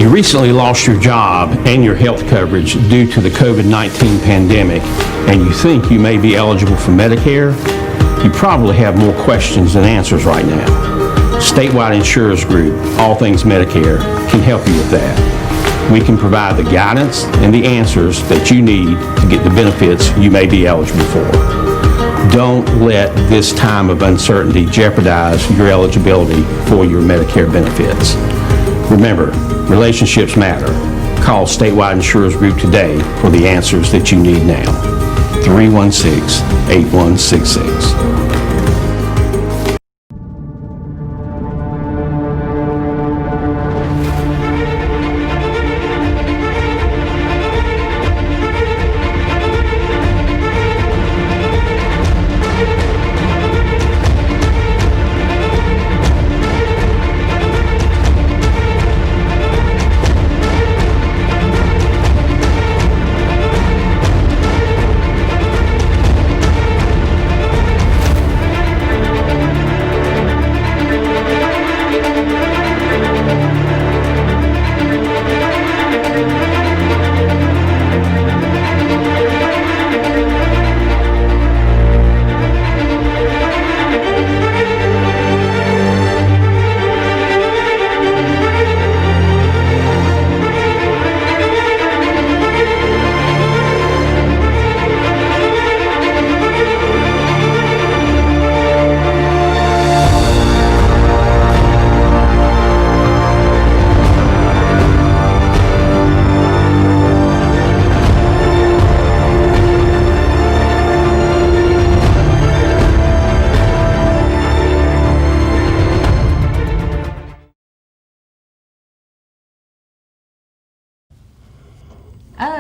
If you recently lost your job and your health coverage due to the COVID-19 pandemic and you think you may be eligible for Medicare, you probably have more questions than answers right now. Statewide Insurers Group, All Things Medicare, can help you with that. We can provide the guidance and the answers that you need to get the benefits you may be eligible for. Don't let this time of uncertainty jeopardize your eligibility for your Medicare benefits. Remember, relationships matter. Call Statewide Insurers Group today for the answers that you need now. 316-8166.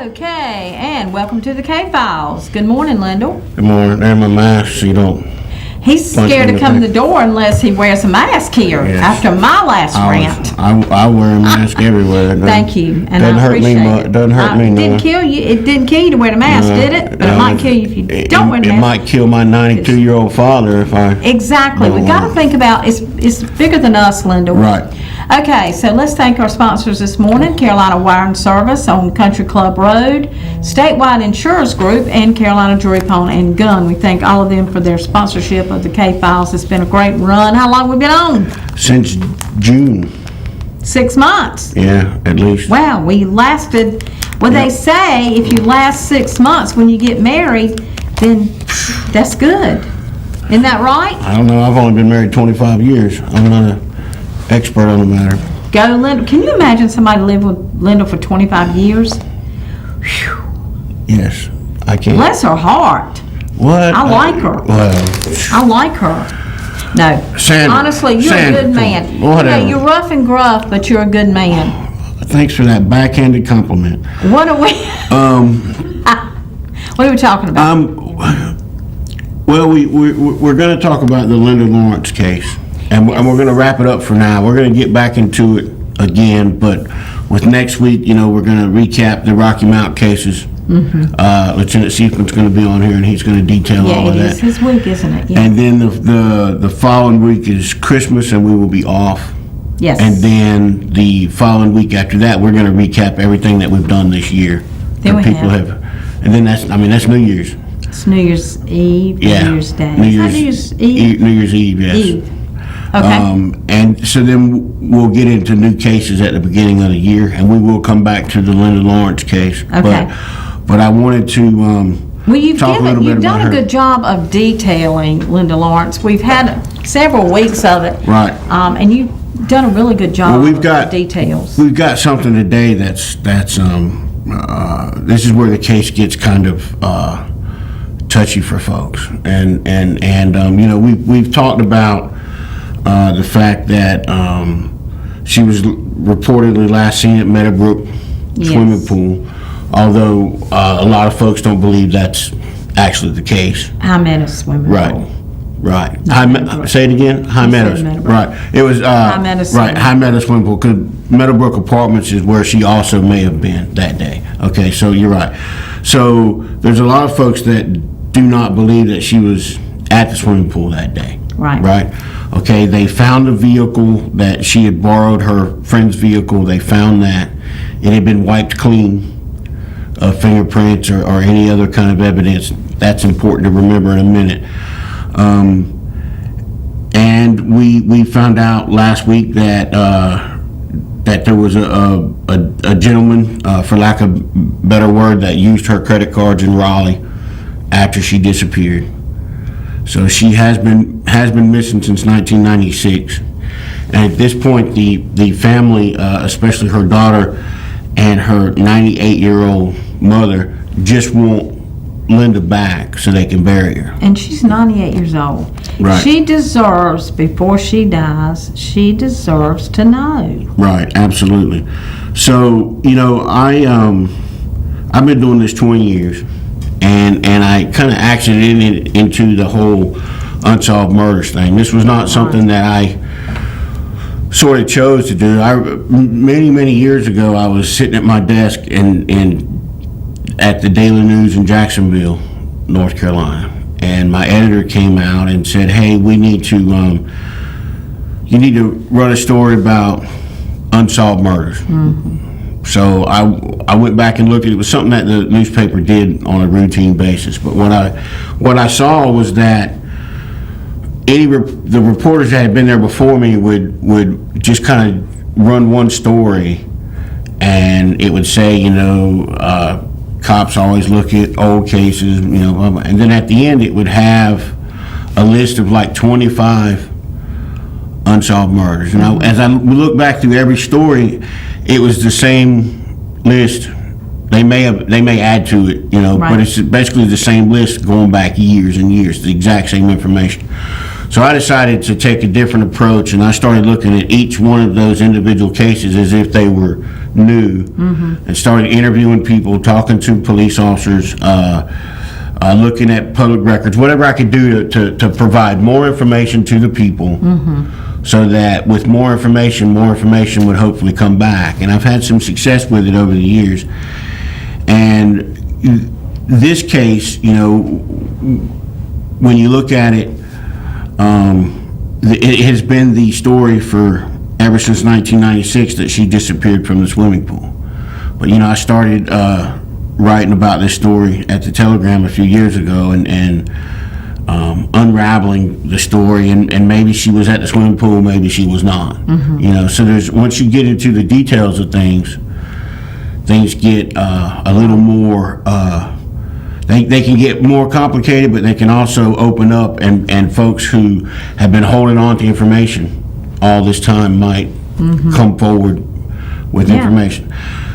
Okay, and welcome to the K-Files. Good morning, Lindell. Good morning. And my mask, so you don't. He's scared to come to the door unless he wears a mask here. Yes. After my last rant. I wear a mask everywhere. Thank you, and doesn't I appreciate hurt me, it. Doesn't hurt me. It didn't kill you. It didn't kill you to wear the mask, did it? But it might kill you if you don't wear the mask. It might kill my 92-year-old father if I. Exactly. We got to think about it's bigger than us, Lindell. Right. Okay, so let's thank our sponsors this morning: Carolina Wiring Service on Country Club Road, Statewide Insurers Group, and Carolina Jewelry Pawn and Gun. We thank all of them for their sponsorship of the K-Files. It's been a great run. How long have we been on? Since June. 6 months. Yeah, at least. Wow, we lasted. Well, They say if you last 6 months when you get married, then that's good. Isn't that right? I don't know. I've only been married 25 years. I'm not an expert on the matter. Go, Lindell. Can you imagine somebody live with Lindell for 25 years? Whew. Yes, I can. Bless her heart. What? I like her. Well, I like her. No. Sandra, Honestly, you're a good man. Whatever. Yeah, you're rough and gruff, but you're a good man. Thanks for that backhanded compliment. What are we? What are we talking about? Well, we're going to talk about the Lindell Lawrence case, and we're going to wrap it up for now. We're going to get back into it again, but with next week, we're going to recap the Rocky Mount cases. Mm-hmm. Lieutenant Seifman's going to be on here, and he's going to detail all of that. Yeah, it is his week, isn't it? Yeah. And then the following week is Christmas, and we will be off. Yes. And then the following week after that, we're going to recap everything that we've done this year. Then we have. And then that's New Year's. It's New Year's Eve, yeah. New Year's Day. New Year's Eve? New Year's Eve, yes. Eve. Okay. And so then we'll get into new cases at the beginning of the year, and we will come back to the Lindell Lawrence case. Okay. But I wanted to you've done a good job of detailing Lindell Lawrence. We've had several weeks of it. Right. And you've done a really good job of the details. We've got something today that's this is where the case gets kind of touchy for folks, and we've talked about the fact that she was reportedly last seen at Meadowbrook swimming pool, although a lot of folks don't believe that's actually the case. High Meadows swimming pool. Right. Say it again. High Meadows. Right. It was High Meadows. Right. High Meadows swimming pool, because Meadowbrook Apartments is where she also may have been that day. Okay, so you're right. So there's a lot of folks that do not believe that she was at the swimming pool that day. Right. Right. Okay, they found a vehicle that she had borrowed, her friend's vehicle. They found that it had been wiped clean of fingerprints or any other kind of evidence. That's important to remember in a minute. And we found out last week that that there was a gentleman, for lack of a better word, that used her credit cards in Raleigh after she disappeared. So she has been missing since 1996. And at this point, the family, especially her daughter and her 98-year-old mother, just want Linda back so they can bury her. And she's 98 years old. Right. She deserves, before she dies, she deserves to know. Right, absolutely. So, I've been doing this 20 years, and I kind of accidentally into the whole unsolved murders thing. This was not something that I sort of chose to do. Many years ago, I was sitting at my desk at the Daily News in Jacksonville, North Carolina, and my editor came out and said, "Hey, we need to, you need to run a story about unsolved murders." Mm-hmm. So I went back and looked at it. It was something that the newspaper did on a routine basis. But what I saw was that the reporters that had been there before me would just kind of run one story, and it would say, cops always look at old cases, and then at the end it would have a list of like 25 unsolved murders. And as I look back through every story, it was the same list. They may add to it, Right. but it's basically the same list going back years and years, the exact same information. So I decided to take a different approach, and I started looking at each one of those individual cases as if they were new, and started interviewing people, talking to police officers, looking at public records, whatever I could do to provide more information to the people, so that with more information would hopefully come back. And I've had some success with it over the years. And this case, when you look at it, it has been the story for ever since 1996 that she disappeared from the swimming pool. But I started writing about this story at the Telegram a few years ago, and unraveling the story, and maybe she was at the swimming pool, maybe she was not. So once you get into the details of things get a little more. They can get more complicated, but they can also open up, and folks who have been holding on to information all this time might come forward with information.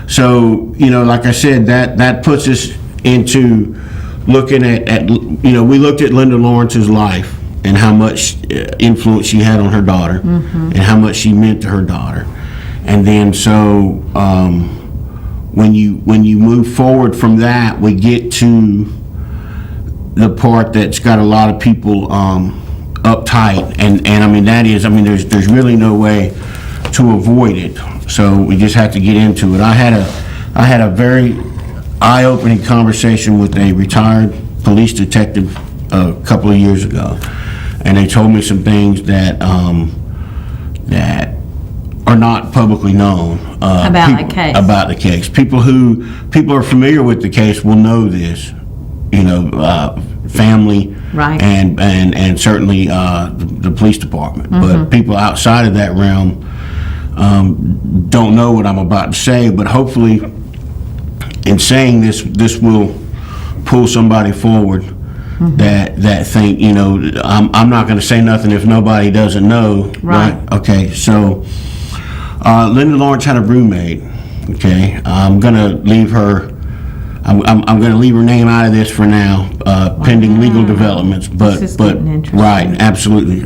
So, like I said, that puts us into looking at we looked at Linda Lawrence's life and how much influence she had on her daughter, and how much she meant to her daughter. And then so when you move forward from that, we get to the part that's got a lot of people uptight, and I mean there's really no way to avoid it. So we just have to get into it. I had a very eye-opening conversation with a retired police detective a couple of years ago, and they told me some things that that are not publicly known about the case. People are familiar with the case will know this, family, right, and certainly the police department. But people outside of that realm don't know what I'm about to say. But hopefully, in saying this will pull somebody forward that think, I'm not going to say nothing if nobody doesn't know. Right. Okay. So Linda Lawrence had a roommate. Okay. I'm going to leave her. I'm going to leave her name out of this for now, pending legal developments. But getting interesting. Right, absolutely.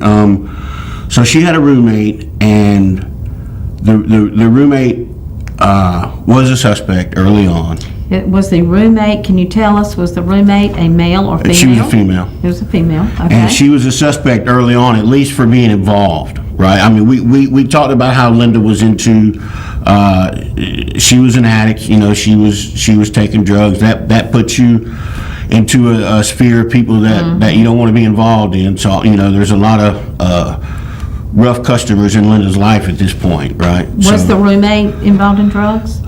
So she had a roommate, and the roommate was a suspect early on. It was the roommate. Can you tell us, was the roommate a male or female? She was a female. It was a female. Okay. And she was a suspect early on, at least for being involved, right? I mean, we talked about how Linda was into. She was an addict. She was taking drugs. That puts you into a sphere of people that you don't want to be involved in. So there's a lot of rough customers in Linda's life at this point, right? Was the roommate involved in drugs?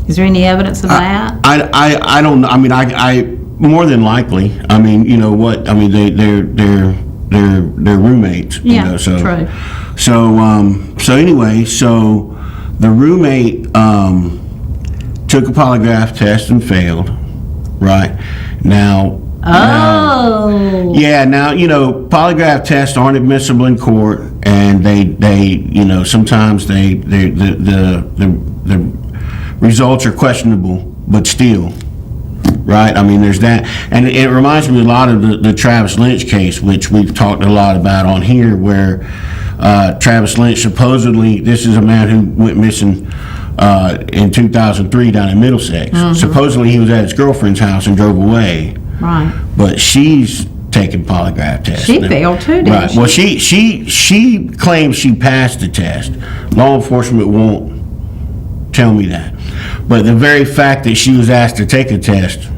Is there any evidence of that? I don't know. I mean, I more than likely. I mean, you know what? I mean, they're roommates. Yeah, you know, so, true. So anyway, so the roommate took a polygraph test and failed. Right now. Now, you know, polygraph tests aren't admissible in court, and they you know, sometimes the results are questionable, but still, right? I mean, there's that, and it reminds me a lot of the Travis Lynch case, which we've talked a lot about on here, where Travis Lynch supposedly, this is a man who went missing in 2003 down in Middlesex. Mm-hmm. Supposedly he was at his girlfriend's house and drove away. Right. But she's taking polygraph tests. She failed too, didn't she? Well, she claims she passed the test. Law enforcement won't tell me that. But the very fact that she was asked to take a test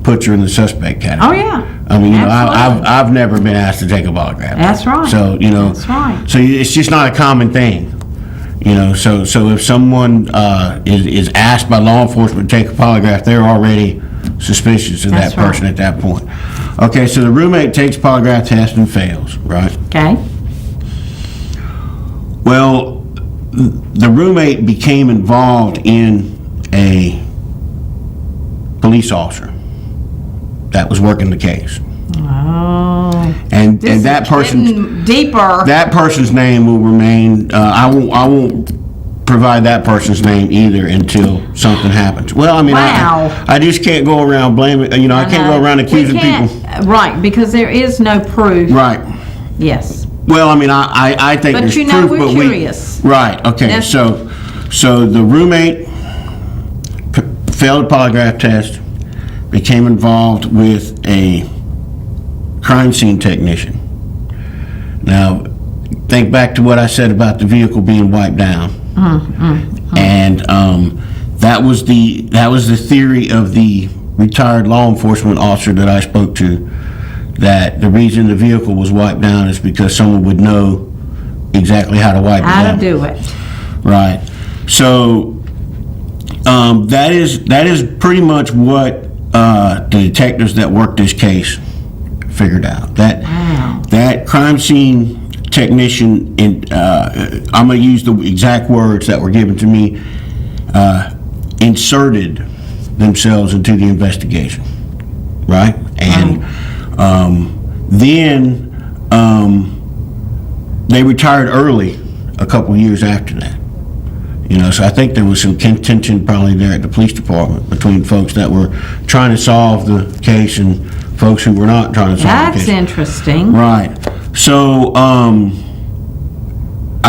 puts her in the suspect category. Oh, yeah. I mean, you know, I've never been asked to take a polygraph. That's right. So, you know. That's right. So it's just not a common thing. You know, so if someone is asked by law enforcement to take a polygraph, they're already suspicious of that person at that point. Okay, so the roommate takes polygraph test and fails, right? Okay. Well, the roommate became involved in a police officer that was working the case. Oh. And that person deeper. That person's name will remain. I won't provide that person's name either until something happens. Well, I mean, I just can't go around blaming. You know, I can't go around accusing people. Right, because there is no proof. Right. Yes. Well, I mean, I think there's you know, proof, we're curious. Right. Okay. So the roommate failed a polygraph test, became involved with a crime scene technician. Now, think back to what I said about the vehicle being wiped down. And that was the theory of the retired law enforcement officer that I spoke to, that the reason the vehicle was wiped down is because someone would know exactly how to wipe it down. How to do it. Right. So that is pretty much what the detectives that worked this case figured out. That crime scene technician, I'm going to use the exact words that were given to me, inserted themselves into the investigation, right? And then they retired early a couple years after that. You know, so I think there was some contention probably there at the police department between folks that were trying to solve the case and folks who were not trying to solve the case. That's interesting. Right. So, I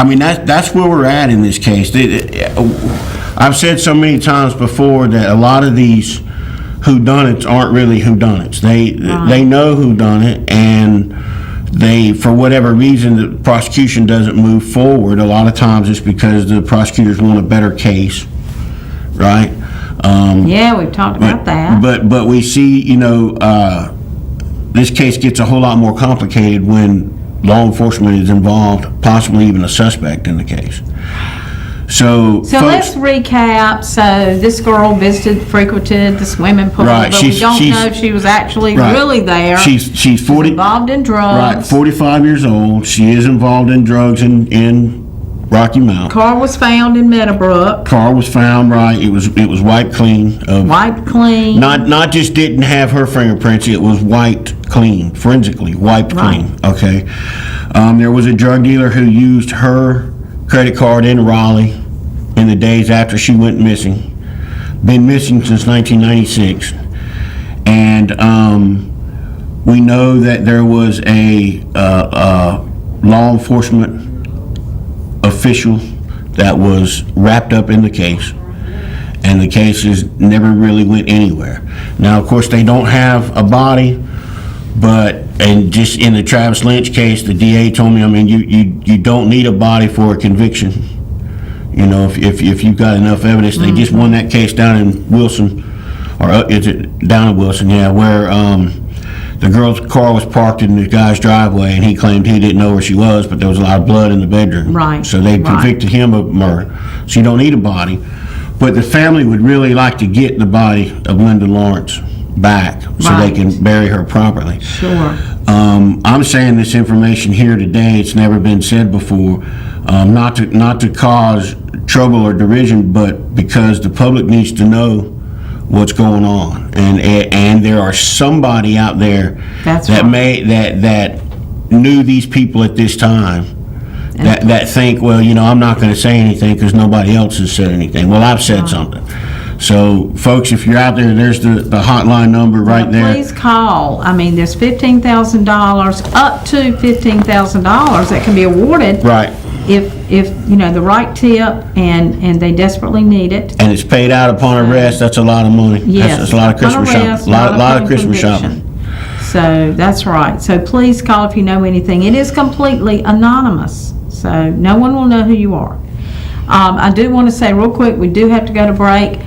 mean, that's where we're at in this case. I've said so many times before that a lot of these whodunits aren't really whodunits. They know who done it, and they, for whatever reason, the prosecution doesn't move forward. A lot of times it's because the prosecutors want a better case, right? Yeah, we've talked about that. But we see, you know, this case gets a whole lot more complicated when law enforcement is involved, possibly even a suspect in the case. So let's recap. So this girl frequented the swimming pool, right, but we don't know if she was actually really there. She's 40, involved in drugs. Right, 45 years old. She is involved in drugs in Rocky Mount. Car was found in Meadowbrook. Car was found, right. It was wiped clean. Wiped clean. Not just didn't have her fingerprints, it was wiped clean, forensically wiped clean. Okay. There was a drug dealer who used her credit card in Raleigh in the days after she went missing. Been missing since 1996. And we know that there was a law enforcement official that was wrapped up in the case, and the cases never really went anywhere. Now, of course, they don't have a body, and just in the Travis Lynch case, the DA told me, I mean, you don't need a body for a conviction. You know, if you've got enough evidence. They just won that case down in Wilson, or is it down in Wilson? Yeah, where the girl's car was parked in the guy's driveway, and he claimed he didn't know where she was, but there was a lot of blood in the bedroom. Right, So they right. convicted him of murder. So you don't need a body. But the family would really like to get the body of Linda Lawrence back so they Right. can bury her properly. Sure. I'm saying this information here today. It's never been said before, not to cause trouble or derision, but because the public needs to know what's going on, and there are somebody out there That's that right. that knew these people at this time. That think, well, I'm not going to say anything because nobody else has said anything. Well, I've said something. So, folks, if you're out there, there's the hotline number right there. Please call. I mean, there's $15,000, up to $15,000 that can be awarded. Right. If the right tip and they desperately need it. And it's paid out upon arrest. That's a lot of money. Yes. That's a lot of Christmas upon arrest, shopping. A lot not of Christmas upon shopping. conviction. So that's right. So please call if you know anything. It is completely anonymous, so no one will know who you are. I do want to say real quick, we do have to go to break.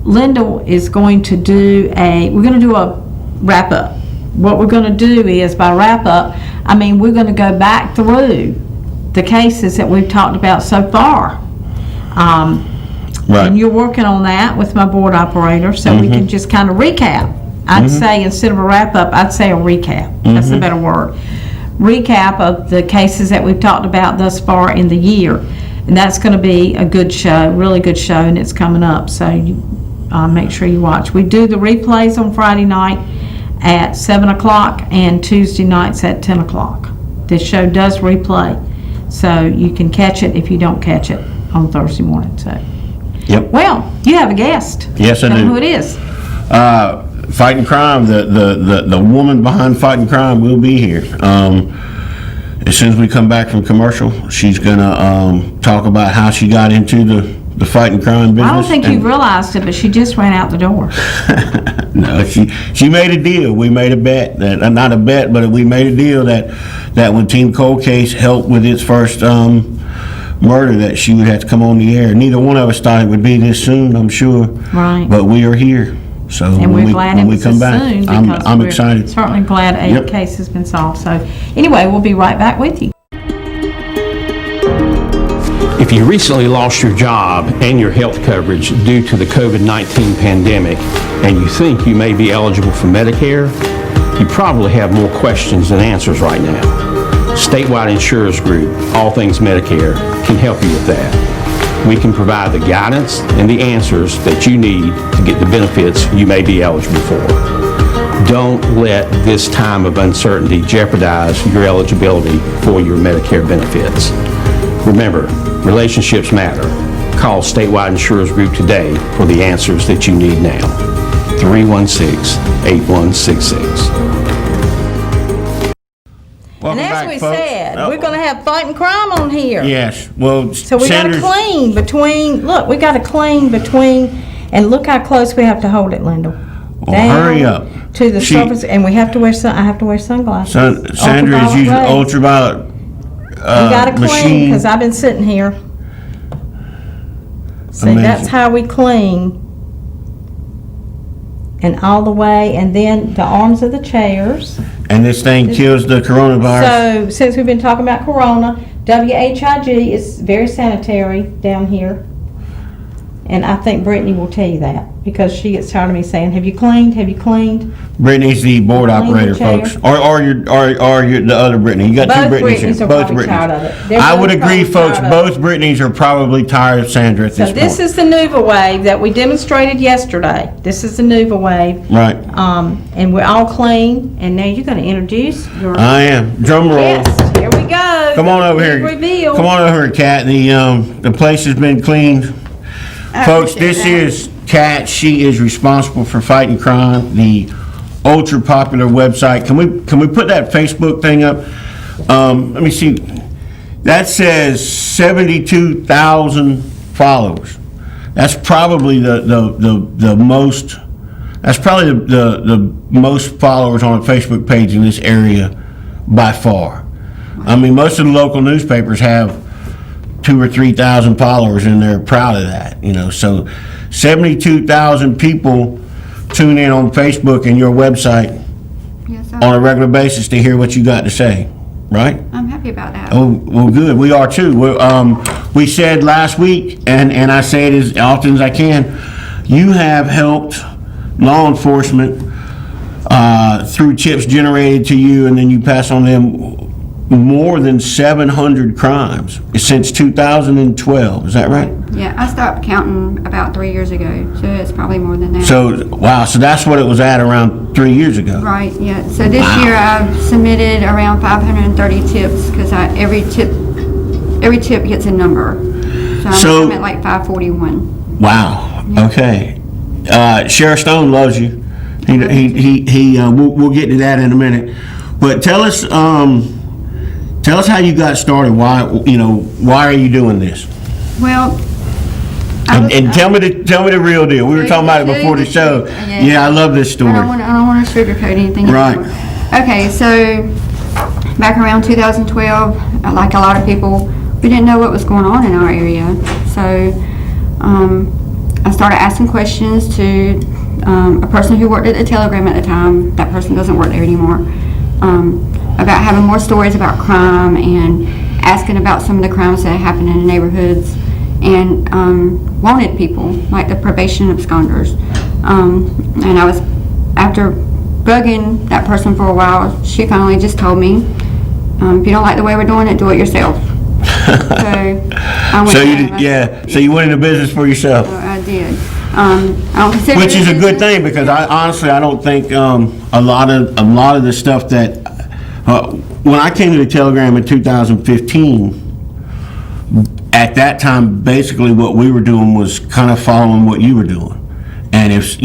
Lindell is going to do we're going to do a wrap up. What we're going to do is, by wrap up, I mean we're going to go back through the cases that we've talked about so far. Right. And you're working on that with my board operator, so we can just kind of recap. I'd say instead of a wrap-up, I'd say a recap. That's the better word. Recap of the cases that we've talked about thus far in the year. And that's going to be a good show, really good show, and it's coming up. So you, make sure you watch. We do the replays on Friday night at 7 o'clock and Tuesday nights at 10 o'clock. This show does replay, so you can catch it if you don't catch it on Thursday morning. So, Yep. well, you have a guest. Yes, I Tell do. me who it is. Fighting Crime, the woman behind Fighting Crime will be here. As soon as we come back from commercial, she's gonna talk about how she got into the fighting crime business. I don't think you realized it, but she just ran out the door. No, she made a deal. We made a bet that not a bet, but we made a deal that when Team Cold Case helped with its first murder, that she would have to come on the air. Neither one of us thought it would be this soon, I'm sure. Right. But we are here. So And when we're glad when it we was come as back, soon, I'm because excited. we're certainly glad a Yep. case has been solved. So anyway, we'll be right back with you. If you recently lost your job and your health coverage due to the COVID-19 pandemic, and you think you may be eligible for Medicare, you probably have more questions than answers right now. Statewide Insurers Group, All Things Medicare, can help you with that. We can provide the guidance and the answers that you need to get the benefits you may be eligible for. Don't let this time of uncertainty jeopardize your eligibility for your Medicare benefits. Remember, relationships matter. Call Statewide Insurers Group today for the answers that you need now. 316-8166. Welcome And as back, we folks. said, Oh, we're going to have fighting crime on here. Yes. Well, So we got to clean between, look, we got to clean between, and look how close we have to hold it, Lindell. Well, hurry up. To the She- surface, and we have to wear I have to wear sunglasses. Sandra is Ultraviolet using rays. ultraviolet We got to clean, machine. because I've been sitting here. See, Amazing. that's how we clean. And all the way, and then the arms of the chairs. And this thing kills the coronavirus. So, since we've been talking about corona, WHIG is very sanitary down here. And I think Brittany will tell you that, because she gets tired of me saying, have you cleaned, have you cleaned? Brittany's the board Clean the operator, chair. folks. Or the other Brittany. You got two Both Brittany's Brittany's here. are probably tired of it. They're I both would agree, probably folks. tired of Both Brittany's are probably tired of Sandra at So this this point. is the Nuva wave that we demonstrated yesterday. This is the Nuva wave. Right. And we're all clean, and now you're gonna introduce your I am. Drum roll. guest. Here we go. Come on over Big here. Reveal. Come on over here, Kat. The place has been cleaned. Folks, this is Kat. She is responsible for Fighting Crime, the ultra popular website. Can we put that Facebook thing up? Let me see. That says 72,000 followers. That's probably the most. That's probably the most followers on a Facebook page in this area by far. I mean, most of the local newspapers have 2,000 or 3,000 followers, and they're proud of that. So 72,000 people tune in on Facebook and your website on a regular basis to hear what you got to say, right? I'm happy about that. Oh, well, good. We are too. We said last week, and I say it as often as I can, you have helped law enforcement through tips generated to you, and then you pass on them more than 700 crimes since 2012. Is that right? Yeah, I stopped counting about 3 years ago, so it's probably more than that. So, wow, so that's what it was at around 3 years ago. Right, yeah. So this year I've submitted around 530 tips because every tip gets a number. So I'm at like 541. Wow, okay. Sheriff Stone loves you. We'll get to that in a minute. But tell us how you got started. Why are you doing this? Well, And tell me the real deal. We were talking about it before the show. Yeah, I love this story. I don't want to sugarcoat anything Right. anymore. Okay, so back around 2012, like a lot of people, we didn't know what was going on in our area. So I started asking questions to a person who worked at the Telegram at the time. That person doesn't work there anymore. About having more stories about crime and asking about some of the crimes that happened in the neighborhoods, and wanted people like the probation absconders. And I was, after bugging that person for a while, she finally just told me, if you don't like the way we're doing it, do it yourself. So I went So you went into business for yourself. I did. I don't consider Which is a good business. thing, because I don't think a lot of the stuff that when I came to the Telegram in 2015, at that time basically what we were doing was kind of following what you were doing, and as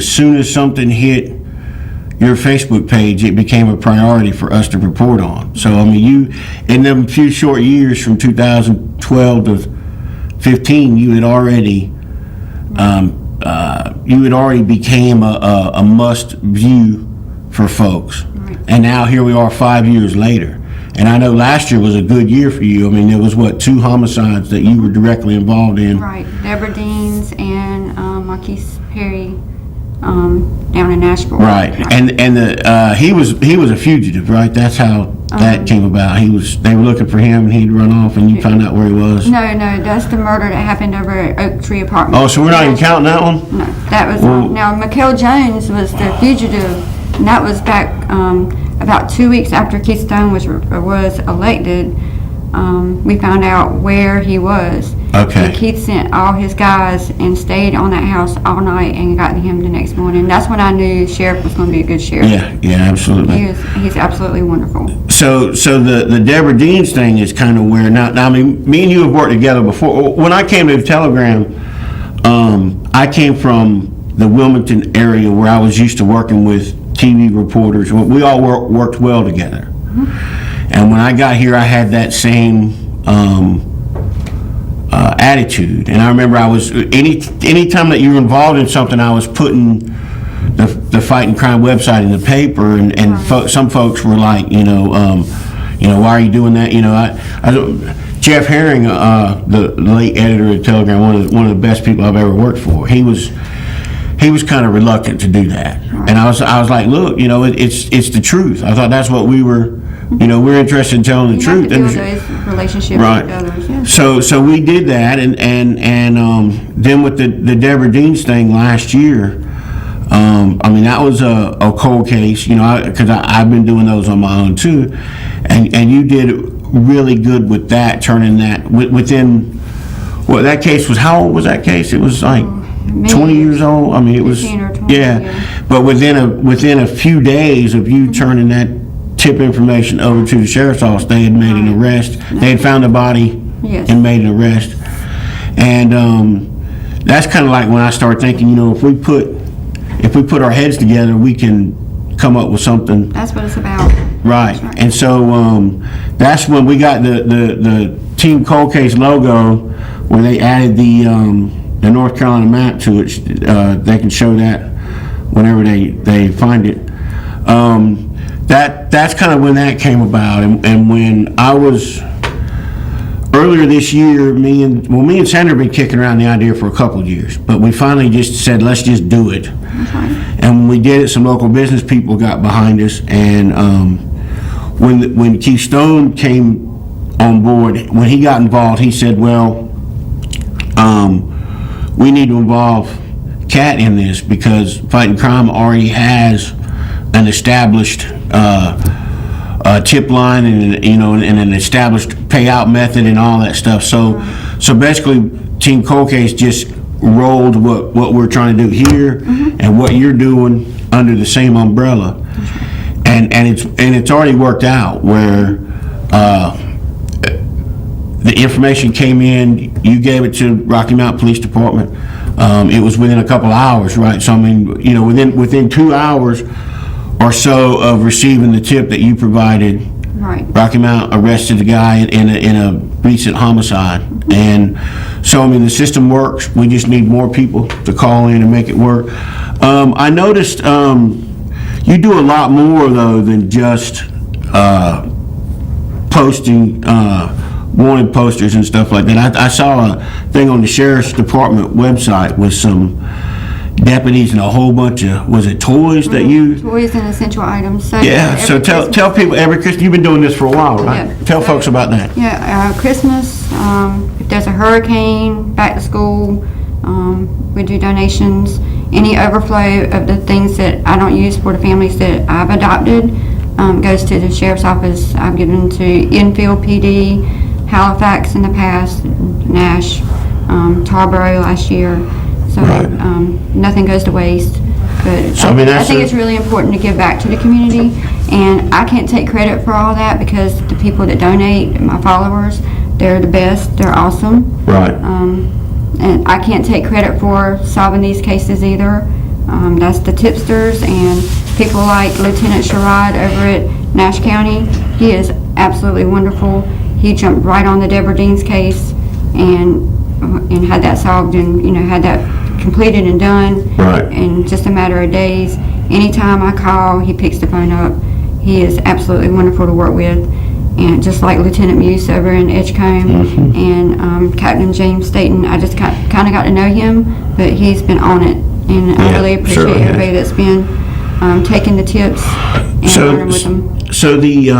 soon as something hit your Facebook page, it became a priority for us to report on. So you, in them few short years from 2012 to 15, you had already became a must view for folks. Right. And now here we are 5 years later. And I know last year was a good year for you. There was 2 homicides that you were directly involved in. Right, Deborah Deans and Marquise Perry down in Nashville. Right. And he was a fugitive, right? That's how that came about. They were looking for him, and he'd run off, and you found out where he was. No, that's the murder that happened over at Oak Tree Apartment. Oh, so we're not even counting that one? No, that was now Mikhail Jones was the fugitive, and that was back about 2 weeks after Keith Stone was elected. We found out where he was. Okay. And Keith sent all his guys and stayed on that house all night and got to him the next morning. That's when I knew sheriff was going to be a good sheriff. Yeah, absolutely. He's absolutely wonderful. So the Deborah Deans thing is kind of where now. Me and you have worked together before. When I came to the Telegram, I came from the Wilmington area where I was used to working with TV reporters. We all worked well together. Mm-hmm. And when I got here, I had that same attitude. And I remember I was any time that you were involved in something, I was putting the Fighting Crime website in the paper, and some folks were like, why are you doing that? Jeff Herring, the late editor of Telegram, one of the best people I've ever worked for. He was kind of reluctant to do that, and I was like, look, it's the truth. I thought that's what we were. We're interested in telling the truth. You have to build those relationships Right. with others. Yeah. So we did that, and then with the Deborah Deans thing last year, that was a cold case, because I've been doing those on my own too, and you did really good with that, turning that within. Well, that case was, how old was that case? It was like 20 years old. It was 15 or 20, yeah. But within a few days of you turning that tip information over to the sheriff's office, they had made an arrest. They had found the body and made an arrest. And that's kind of like when I started thinking, if we put our heads together, we can come up with something. That's what it's about. Right. And so that's when we got the Team Cold Case logo, where they added the North Carolina map to it. They can show that whenever they find it. That's kind of when that came about, and when I was earlier this year, me and Sandra have been kicking around the idea for a couple of years, but we finally just said, let's just do it. And when we did it, some local business people got behind us, and when Keith Stone came on board, when he got involved, he said, well, we need to involve Cat in this because Fighting Crime already has an established tip line and an established payout method and all that stuff. So basically, Team Cold Case just rolled what we're trying to do here and what you're doing under the same umbrella, and it's already worked out where the information came in. You gave it to Rocky Mount Police Department. It was within a couple of hours, right? So I mean, within 2 hours or so of receiving the tip that you provided, Right. Rocky Mount arrested the guy in a recent homicide. And so I mean, the system works. We just need more people to call in and make it work. I noticed you do a lot more though than just posting wanted posters and stuff like that. I saw a thing on the Sheriff's Department website with some deputies and a whole bunch of, was it toys that you? Toys and essential items. So Yeah, so tell people, every Christmas, you've been doing this for a while, right? Yeah. Tell folks about that. Yeah, Christmas, if there's a hurricane, back to school, we do donations. Any overflow of the things that I don't use for the families that I've adopted goes to the Sheriff's Office. I've given to Enfield PD, Halifax in the past, Nash, Tarboro last year. So Right. Nothing goes to waste. But So, I mean, I that's think a- it's really important to give back to the community. And I can't take credit for all that because the people that donate, my followers, they're the best. They're awesome. Right. And I can't take credit for solving these cases either. That's the tipsters and people like Lieutenant Sherrod over at Nash County. He is absolutely wonderful. He jumped right on the Deborah Dean's case and had that solved and, had that completed and done. Right. In just a matter of days. Anytime I call, he picks the phone up. He is absolutely wonderful to work with. And just like Lieutenant Muse over in Edgecombe and Captain James Staten, I just kind of got to know him, but he's been on it. And I Yeah, really appreciate certainly has. everybody that's been taking the tips and learning with them. So the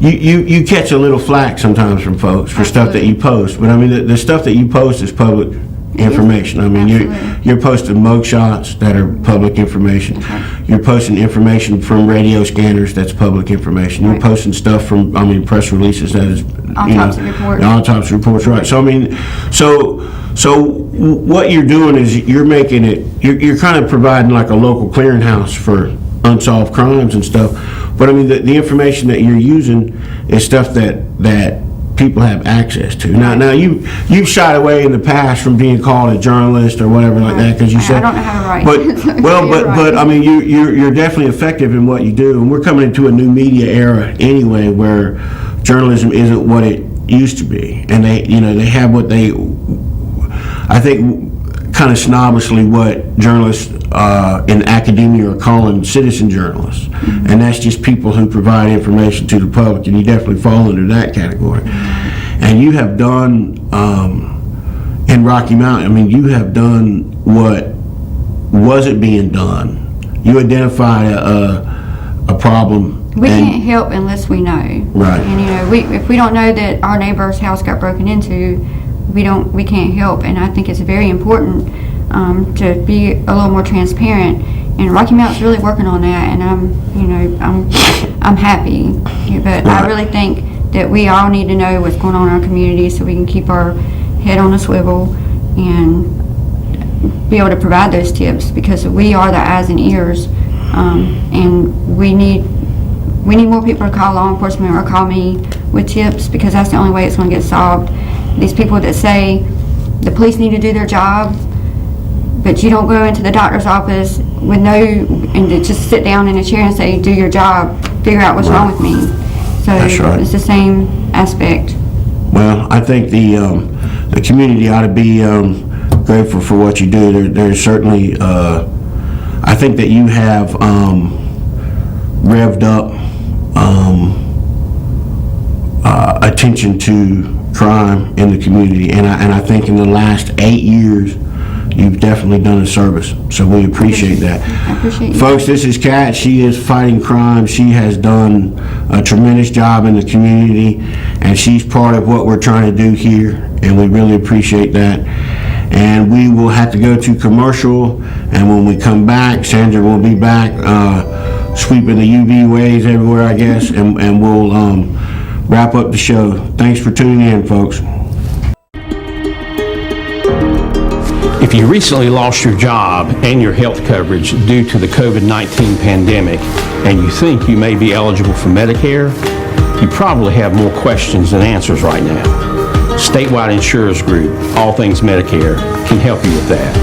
you catch a little flack sometimes from folks for stuff that you post, but I mean the stuff that you post is public information. I mean Absolutely. you're posting mugshots that are public information. You're posting information from radio scanners that's public information. You're Right. posting stuff from press releases that is Autopsy reports. autopsy reports, right? So I mean, so what you're doing is you're making it. You're kind of providing like a local clearinghouse for unsolved crimes and stuff. But I mean, the information that you're using is stuff that people have access to. Now you've shied away in the past from being called a journalist or whatever like that because you I said don't know how to write. But well, You're right. but I mean, you're definitely effective in what you do, and we're coming into a new media era anyway, where journalism isn't what it used to be, and they have what they, I think, kind of snobbishly what journalists in academia are calling citizen journalists, and that's just people who provide information to the public, and you definitely fall under that category. And you have done in Rocky Mount, I mean, you have done what wasn't being done. You identified a problem. We and- can't help unless we know. Right. And if we don't know that our neighbor's house got broken into, we can't help. And I think it's very important to be a little more transparent. And Rocky Mount's really working on that, and I'm happy. But Right. I really think that we all need to know what's going on in our community so we can keep our head on a swivel and be able to provide those tips because we are the eyes and ears, and we need more people to call law enforcement or call me with tips because that's the only way it's going to get solved. These people that say the police need to do their job, but you don't go into the doctor's office with and to just sit down in a chair and say, do your job, figure out what's wrong with me. So That's right. it's the same aspect. Well, I think the community ought to be grateful for what you do. There's certainly, I think that you have revved up attention to crime in the community, and I think in the last 8 years, you've definitely done a service, so we appreciate that. I appreciate you. Folks, this is Kat. She is fighting crime. She has done a tremendous job in the community, and she's part of what we're trying to do here, and we really appreciate that. And we will have to go to commercial, and when we come back, Sandra will be back sweeping the UV waves everywhere, I guess, and we'll wrap up the show. Thanks for tuning in, folks. If you recently lost your job and your health coverage due to the COVID-19 pandemic, and you think you may be eligible for Medicare, you probably have more questions than answers right now. Statewide Insurers Group, All Things Medicare, can help you with that.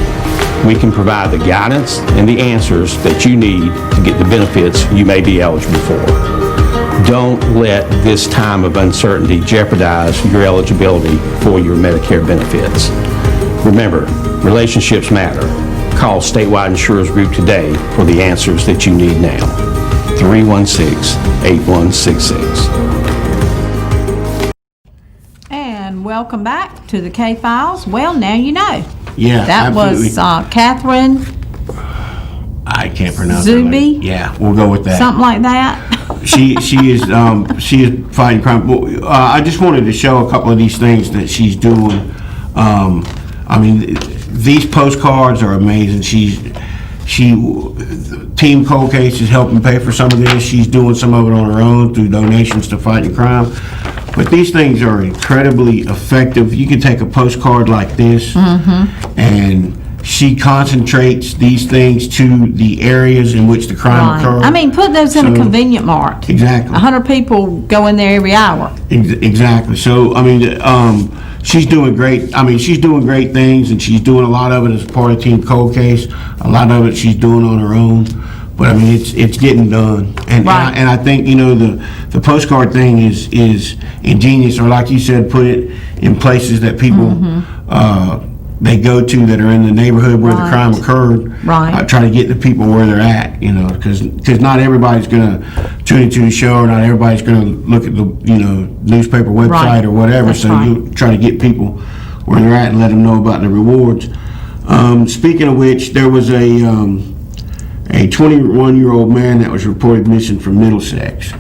We can provide the guidance and the answers that you need to get the benefits you may be eligible for. Don't let this time of uncertainty jeopardize your eligibility for your Medicare benefits. Remember, relationships matter. Call Statewide Insurers Group today for the answers that you need now. 316-8166. And welcome back to the K-Files. Well, now you know. Yeah, That absolutely. was Catherine I can't pronounce Zuby? it. Yeah, we'll go with that. something like that. She is fighting crime. Well, I just wanted to show a couple of these things that she's doing. I mean, these postcards are amazing. Team Cold Case is helping pay for some of this. She's doing some of it on her own through donations to fighting crime. But these things are incredibly effective. You can take a postcard like this, and she concentrates these things to the areas in which the crime occurred. I mean, put those in a So- convenient mart. Exactly. 100 people go in there every hour. Exactly. So, I mean, she's doing great. I mean, she's doing great things, and she's doing a lot of it as part of Team Cold Case. A lot of it she's doing on her own. But I mean, it's getting done. And Right. I think, you know, the postcard thing is ingenious, or like you said, put it in places that people they go to that are in the neighborhood where the Right. crime occurred. Right. Try to get the people where they're at, you know, because not everybody's going to tune into the show, or not everybody's going to look at the, you know, newspaper website Right. or whatever. That's So right. you try to get people where they're at and let them know about the rewards. Speaking of which, there was a 21-year-old man that was reported missing from Middlesex.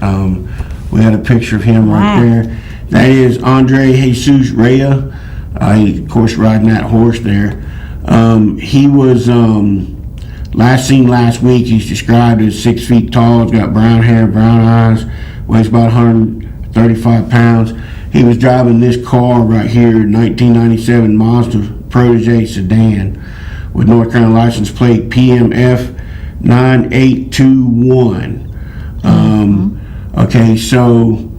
We had a picture of him right Wow. there. That is Andre Jesus Rea. He, of course, riding that horse there. He was last seen last week. He's described as 6 feet tall. He's got brown hair, brown eyes, weighs about 135 pounds. He was driving this car right here, 1997 Mazda Protege sedan with North Carolina license plate PMF 9821. Okay, so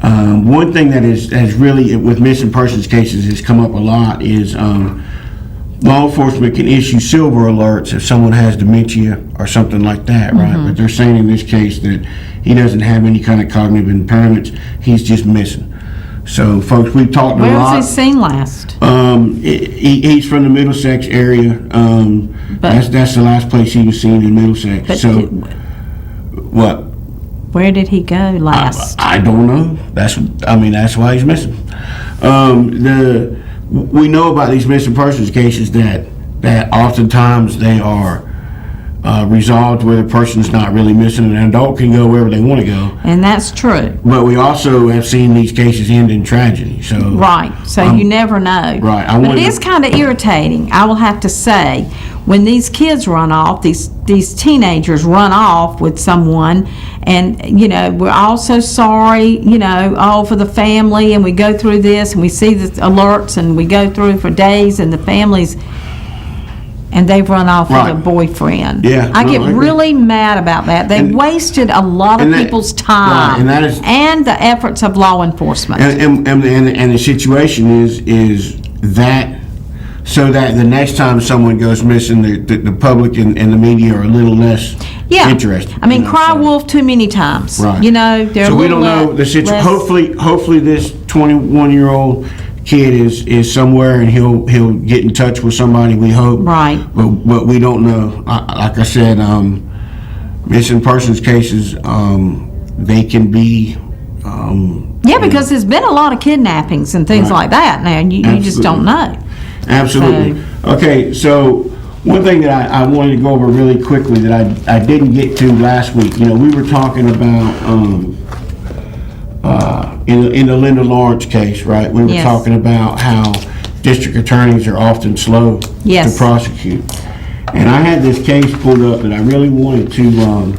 one thing that has really, with missing persons cases, has come up a lot is law enforcement can issue silver alerts if someone has dementia or something like that, right? But they're saying in this case that he doesn't have any kind of cognitive impairments. He's just missing. So, folks, we've talked a Where lot. was he seen last? He's from the Middlesex area. That's the last place he was seen in Middlesex. But So, what? Where did he go last? I don't know. That's why he's missing. We know about these missing persons cases that oftentimes they are resolved where the person's not really missing, and an adult can go wherever they want to go. And that's true. But we also have seen these cases end in tragedy. So Right, so you never know. Right, But it is kind of irritating, I will have to say, when these kids run off, these teenagers run off with someone, and, you know, we're all so sorry, you know, all for the family, and we go through this, and we see the alerts, and we go through for days, and the families, and they've run off with a Right. boyfriend. Yeah, I no, get I agree. really mad about that. They And- wasted a lot of and that- people's time right, and that is- and the efforts of law enforcement. And the situation is that so that the next time someone goes missing, the public and the media are a little less Yeah. interested. I mean, you know, cry so- wolf too many times. Right. You know, they're So a we little don't know the situation. less- Hopefully this 21-year-old kid is somewhere, and he'll get in touch with somebody, we hope. Right. But we don't know. Like I said, missing persons cases, they can be Yeah, because there's been a lot of kidnappings and things Right. like that now, and you just don't know. Absolutely. Okay, so one thing that I wanted to go over really quickly that I didn't get to last week, we were talking about, in the Linda Lawrence case, right? We were Yes. talking about how district attorneys are often slow Yes. to prosecute. And I had this case pulled up that I really wanted to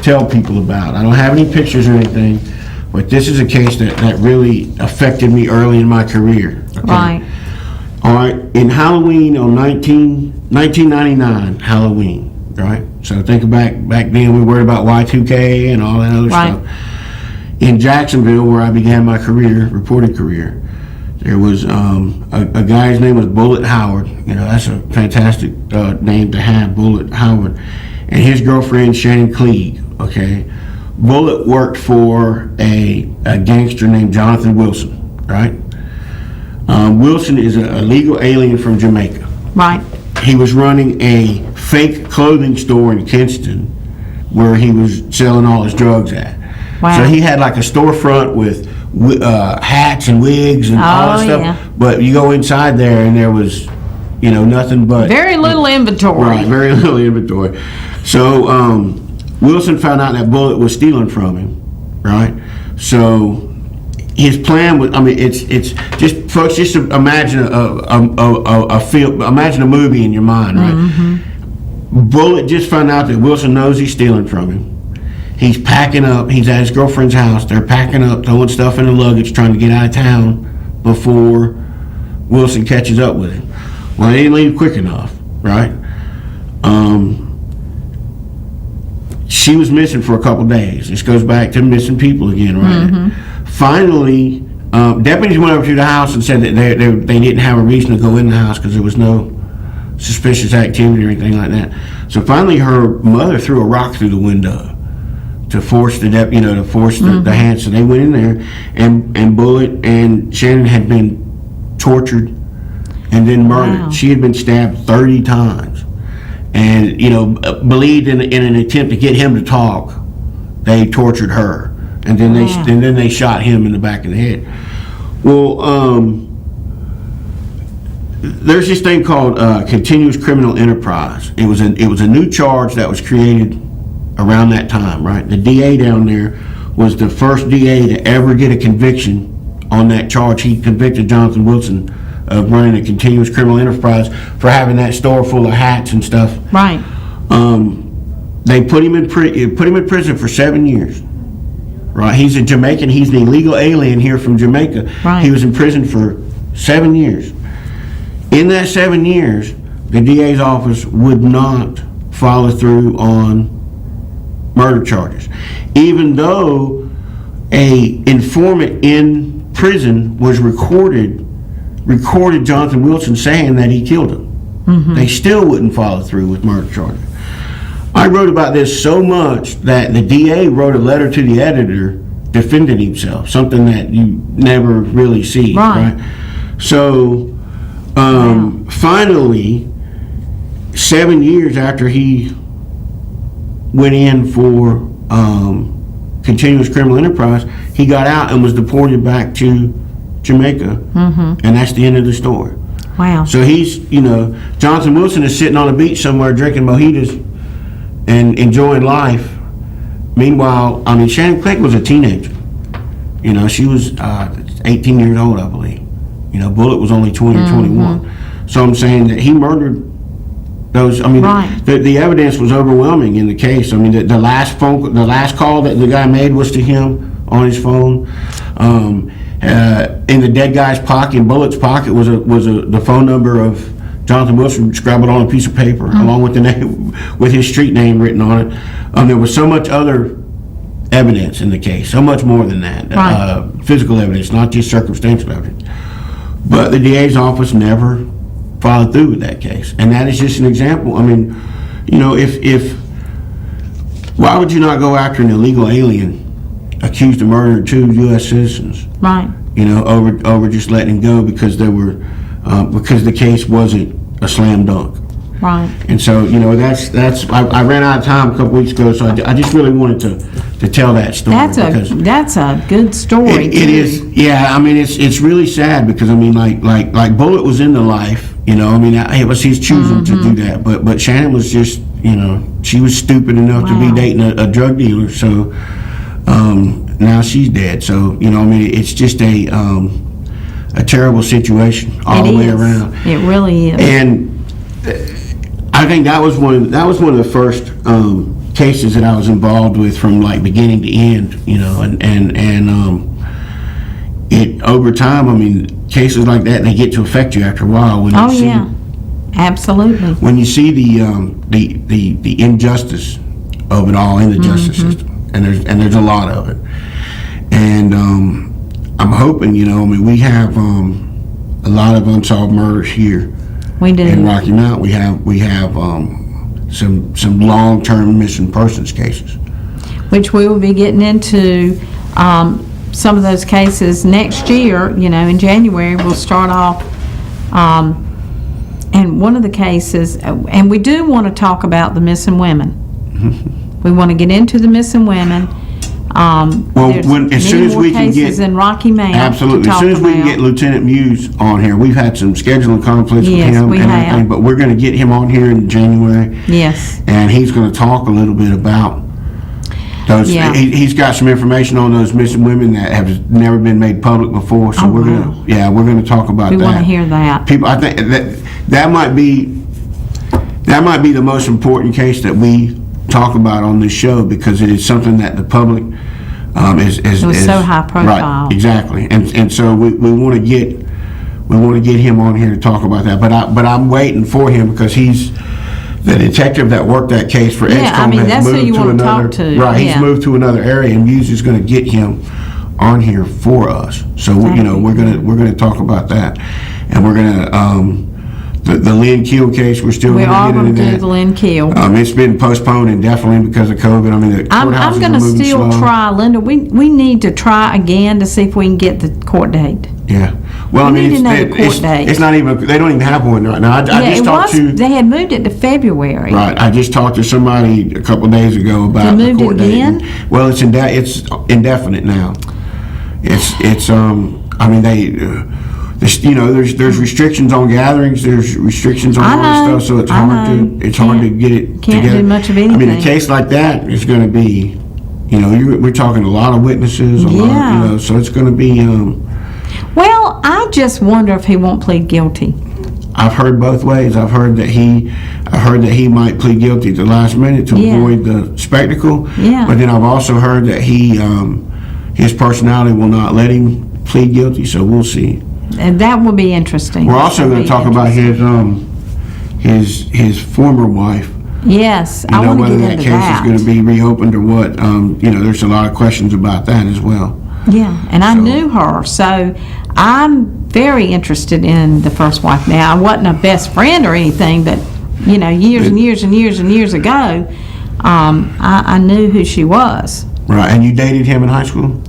tell people about. I don't have any pictures or anything, but this is a case that really affected me early in my career. Okay? Right. All right, in Halloween on 1999, Halloween, right? So think back then, we worried about Y2K and all that other Right. stuff. In Jacksonville, where I began my reporting career, there was a guy's name was Bullet Howard. That's a fantastic name to have, Bullet Howard. And his girlfriend, Shannon Klieg, okay? Bullet worked for a gangster named Jonathan Wilson, right? Wilson is a legal alien from Jamaica. Right. He was running a fake clothing store in Kinston where he was selling all his drugs at. Wow. So he had like a storefront with hats and wigs and all that stuff. Yeah. But you go inside there and there was, nothing but... Very little inventory. Right, very little inventory. So Wilson found out that Bullet was stealing from him, right? So his plan was, it's just, folks, just imagine imagine a movie in your mind, right? Mm-hmm. Bullet just found out that Wilson knows he's stealing from him. He's packing up, he's at his girlfriend's house, they're packing up, throwing stuff in the luggage, trying to get out of town before Wilson catches up with him. Well, they didn't leave quick enough, right? She was missing for a couple days. This goes back to missing people again, right? Mm-hmm. Finally, deputies went over to the house and said that they didn't have a reason to go in the house because there was no suspicious activity or anything like that. So finally, her mother threw a rock through the window to force the the hand. So they went in there, and Bullet and Shannon had been tortured and then murdered. Wow. She had been stabbed 30 times. And, believed in an attempt to get him to talk, they tortured her. And then they shot him in the back of the head. Well, there's this thing called continuous criminal enterprise. It was a new charge that was created around that time, right? The DA down there was the first DA to ever get a conviction on that charge. He convicted Jonathan Wilson of running a continuous criminal enterprise for having that store full of hats and stuff. Right. They put him in prison for 7 years. Right. He's a Jamaican. He's the illegal alien here from Jamaica. Right. He was in prison for 7 years. In that 7 years, the DA's office would not follow through on murder charges, even though a informant in prison was recorded Jonathan Wilson saying that he killed him. Mm-hmm. They still wouldn't follow through with murder charges. I wrote about this so much that the DA wrote a letter to the editor defending himself, something that you never really see. Right. So finally, 7 years after he went in for continuous criminal enterprise, he got out and was deported back to Jamaica, and that's the end of the story. Wow. So he's, Jonathan Wilson is sitting on a beach somewhere drinking mojitos and enjoying life. Meanwhile, Shannon Klieg was a teenager. She was 18 years old, I believe. Bullet was only 20 or 21. So I'm saying that he murdered those. Right. The evidence was overwhelming in the case. The last call that the guy made was to him on his phone. In the dead guy's pocket, in Bullet's pocket, was the phone number of Jonathan Wilson scrabbled on a piece of paper, along with the name, with his street name written on it. There was so much other evidence in the case, so much more than that, right. Physical evidence, not just circumstantial evidence. But the DA's office never followed through with that case, and that is just an example. If why would you not go after an illegal alien accused of murdering 2 U.S. citizens? Right. Over just letting him go because because the case wasn't a slam dunk. Right. And so, that's I ran out of time a couple weeks ago, so I just really wanted to tell that story. That's a good story. It too. is, yeah. I mean, it's really sad because I mean, like Bullet was into life, you know. I mean, it was his choosing to do that, but Shannon was just, you know, she was stupid enough to be dating a drug dealer. So now she's dead. So you know, I mean, it's just a terrible situation all the way around. It really is. And I think that was one of the first cases that I was involved with from like beginning to end, you know, and it over time, I mean, cases like that, they get to affect you after a while when you see, absolutely. when you see the injustice of it all in the justice system, and there's a lot of it, and I'm hoping, you know, I mean, we have a lot of unsolved murders here. We do. In Rocky Mount, we have some long-term missing persons cases, which we will be getting into some of those cases next year. You know, in January we'll start off, and one of the cases, and we do want to talk about the missing women. We want to get into the missing women. Well, as soon as we can get in Rocky Mount, absolutely, as soon as we can get Lieutenant Muse on here, we've had some scheduling conflicts with him and everything, but we're going to get him on here in January. Yes, and he's going to talk a little bit about those. Yeah. He's got some information on those missing women that have never been made public before. So we're going to talk about that. We want to hear that. People, I think that might be the most important case that we talk about on this show, because it is something that the public is so high profile. Right, exactly, and so we want to get him on here to talk about that. But I'm waiting for him because he's the detective that worked that case for Edgecombe. I mean, that's who you want to talk to. Right, he's moved to another area, and Muse is going to get him on here for us. So you know, we're gonna talk about that, and we're gonna. The Lynn Keel case, we're still going to get into that. Do the Lynn Keel. It's been postponed indefinitely because of COVID. I mean, the courthouses I'm going to still slow. try, Linda. We need to try again to see if we can get the court date. Yeah. Well, I mean, it's not even. They don't even have one right now. I just talked to. They had moved it to February. Right. I just talked to somebody a couple of days ago about the court date. Again? Well, it's indefinite now. It's I mean, you know, there's restrictions on gatherings. There's restrictions on all this stuff, so it's hard to get it can't together. Do much of anything. I mean, a case like that is going to be, you know, we're talking a lot of witnesses, lot, you know, so it's going to be. Well, I just wonder if he won't plead guilty. I've heard both ways. I've heard that he might plead guilty at the last minute to avoid the spectacle. Yeah. But then I've also heard that his personality will not let him plead guilty. So we'll see. And that will be interesting. We're also going to talk about his former wife. Yes, I want to get into that. Whether that case is going to be reopened or what. You know, there's a lot of questions about that as well. Yeah, and I knew her, so I'm very interested in the first wife. Now, I wasn't a best friend or anything, but you know, years and years ago, I knew who she was. Right, and you dated him in high school?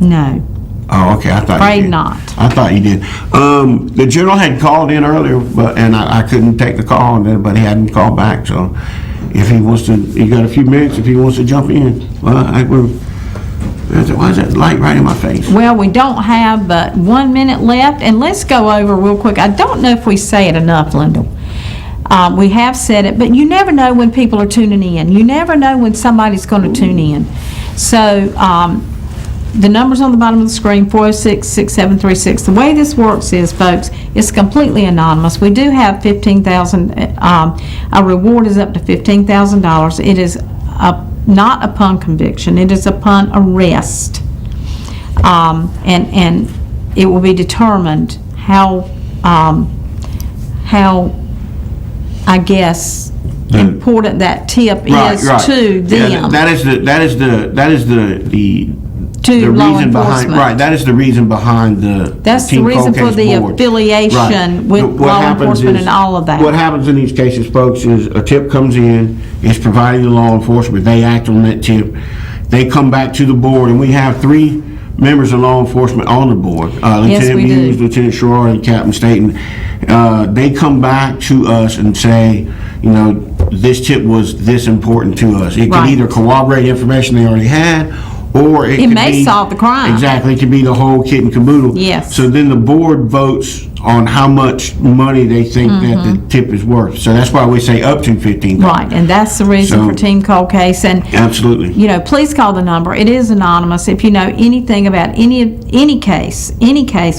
No. Oh, okay. I thought Afraid you did. not. I thought you did. The general had called in earlier, and I couldn't take the call, but he hadn't called back. So, if he wants to, he got a few minutes. If he wants to jump in, why is that light right in my face? Well, we don't have but 1 minute left, and let's go over real quick. I don't know if we say it enough, Lindell. We have said it, but you never know when people are tuning in. You never know when somebody's going to tune in. So, the number's on the bottom of the screen, 406-6736. The way this works is, folks, it's completely anonymous. We do have $15,000. Our reward is up to $15,000. It is not upon conviction. It is upon arrest. And it will be determined how I guess, important that tip is to them. Yeah, that is the to law reason enforcement. behind, that is the reason behind the That's Team the reason Cold for Case the Board. affiliation with What law happens enforcement is- and all of that. What happens in these cases, folks, is a tip comes in, it's provided to law enforcement, they act on that tip, they come back to the board, and we have 3 members of law enforcement on the board. Lieutenant we do. Muse, Lieutenant Schroer, and Captain Staten. They come back to us and say, you know, this tip was this important to us. It could Right. either corroborate information they already had, or it could may be- solve the crime. Exactly, it could be the whole kit and caboodle. Yes. So then the board votes on how much money they think that the tip is worth. So that's why we say up to $15. Right, and that's the reason So- for Team Cold Case. And Absolutely. you know, please call the number. It is anonymous. If you know anything about any case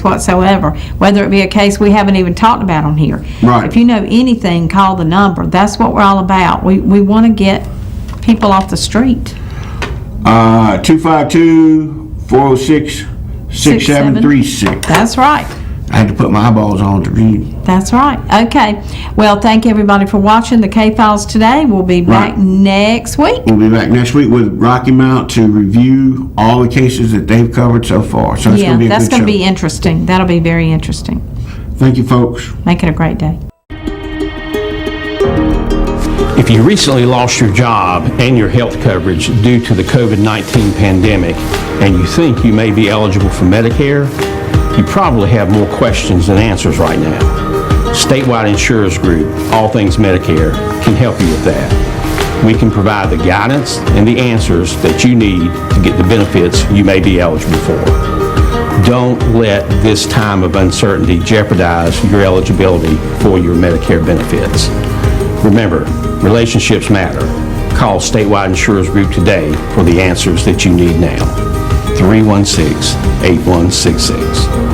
whatsoever, whether it be a case we haven't even talked about on here. Right. If you know anything, call the number. That's what we're all about. We want to get people off the street. 252-406-6736. That's right. I had to put my eyeballs on to read. That's right. Okay. Well, thank everybody for watching the K-Files today. We'll be back Right. next week. We'll be back next week with Rocky Mount to review all the cases that they've covered so far. So it's going to be a that's good going show. to be interesting. That'll be very interesting. Thank you, folks. Make it a great day. If you recently lost your job and your health coverage due to the COVID-19 pandemic, and you think you may be eligible for Medicare, you probably have more questions than answers right now. Statewide Insurers Group, All Things Medicare, can help you with that. We can provide the guidance and the answers that you need to get the benefits you may be eligible for. Don't let this time of uncertainty jeopardize your eligibility for your Medicare benefits. Remember, relationships matter. Call Statewide Insurers Group today for the answers that you need now. 316-8166.